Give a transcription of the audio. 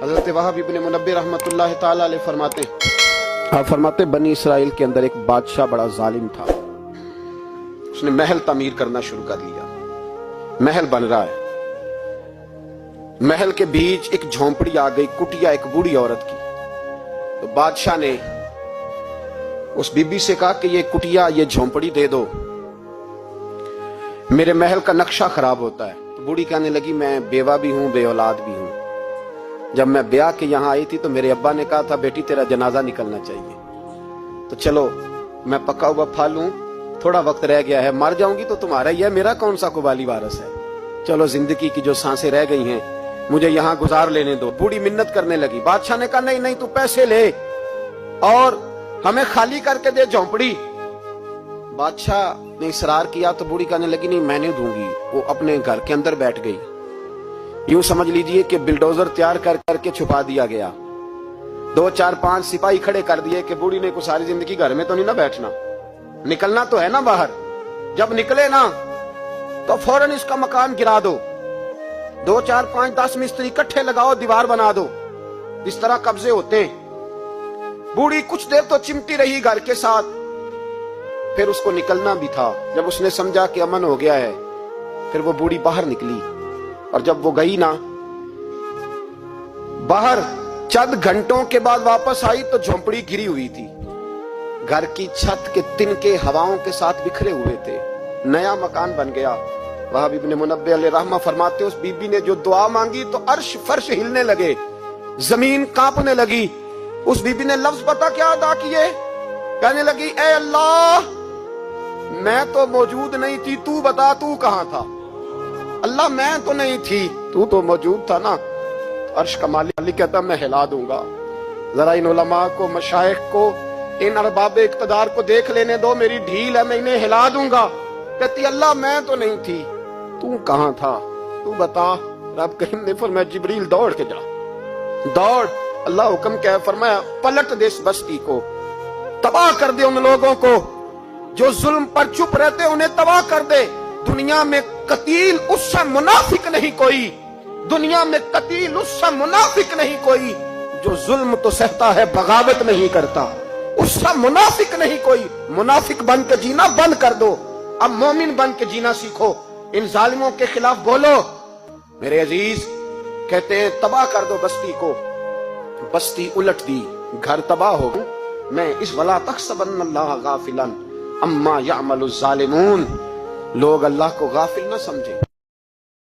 हजरत वहाब इब्न मुनब्बिह रहमतुल्लाह ताला अलैह फरमाते हैं, आप फरमाते बनी इसराइल के अंदर एक बादशाह बड़ा जालिम था। उसने महल तामीर करना शुरू कर लिया। महल बन रहा है, महल के बीच एक झोंपड़ी आ गई, कुटिया एक बूढ़ी औरत की। तो बादशाह ने उस बीबी से कहा कि ये कुटिया, ये झोंपड़ी दे दो, मेरे महल का नक्शा खराब होता है। तो बूढ़ी कहने लगी, मैं बेवा भी हूं, बे औलाद भी हूं। जब मैं ब्याह के यहां आई थी तो मेरे अब्बा ने कहा था, बेटी तेरा जनाजा निकलना चाहिए। तो चलो मैं पका हुआ फल हूं, थोड़ा वक्त रह गया है, मर जाऊंगी तो तुम्हारा ही है, मेरा कौन सा कुबाली वारस है। चलो जिंदगी की जो सांसें रह गई हैं मुझे यहां गुजार लेने दो। बूढ़ी मिन्नत करने लगी। बादशाह ने कहा, नहीं नहीं, तू पैसे ले और हमें खाली करके दे झोंपड़ी। बादशाह ने इसरार किया तो बूढ़ी कहने लगी, नहीं मैंने दूंगी। वो अपने घर के अंदर बैठ गई। यूं समझ लीजिए कि बिल्डोजर तैयार करके छुपा दिया गया। 2 4 5 सिपाही खड़े कर दिए कि बूढ़ी ने को सारी जिंदगी घर में तो नहीं ना बैठना, निकलना तो है ना बाहर। जब निकले ना तो फौरन इसका मकान गिरा दो, 2 4 5 10 मिस्त्री इकट्ठे लगाओ, दीवार बना दो, इस तरह कब्जे होते हैं। बूढ़ी कुछ देर तो चिमटी रही घर के साथ, फिर उसको निकलना भी था। जब उसने समझा कि अमन हो गया है, फिर वो बूढ़ी बाहर निकली। और जब वो गई ना बाहर, चंद घंटों के बाद वापस आई तो झोंपड़ी घिरी हुई थी। घर की छत के तिनके हवाओं के साथ बिखरे हुए थे। नया मकान बन गया। वहाब इब्न मुनब्बिह अलैहि रहमा फरमाते, उस बीबी ने जो दुआ मांगी तो अर्श फर्श हिलने लगे, जमीन कांपने लगी। उस बीबी ने लफ्ज पता क्या अदा किए? कहने लगी, ए अल्लाह, मैं तो मौजूद नहीं थी, तू बता तू कहां था। अल्लाह मैं तो नहीं थी, तू तो मौजूद था ना। अर्श का मालिक कहता, मैं हिला दूंगा। जरा इन उलमा को, मशाइख को, इन अरबाब इक़्तिदार को देख लेने दो, मेरी ढील है, मैं इन्हें हिला दूंगा। कहती, अल्लाह मैं तो नहीं थी, तू कहां था, तू बता। रब करीम ने फरमाया, जिब्रील दौड़ के जा, दौड़। अल्लाह हुक्म क्या फरमाया, पलट दे इस बस्ती को, तबाह कर दे उन लोगों को जो जुल्म पर चुप रहते, उन्हें तबाह कर दे। दुनिया में कतील उससे मुनाफिक नहीं कोई, दुनिया में कतील उससे मुनाफिक नहीं कोई जो जुल्म तो सहता है, बगावत नहीं करता। उससे मुनाफिक नहीं कोई। मुनाफिक बन के जीना बंद कर दो, अब मोमिन बन के जीना सीखो। इन जालिमों के खिलाफ बोलो। मेरे अजीज कहते हैं, तबाह कर दो बस्ती को। बस्ती उलट दी, घर तबाह हो गए। मैं इस वला तहसबन्नल्लाह गाफिलन अम्मा यामलुज़ ज़ालिमून, लोग अल्लाह को गाफिल न समझे।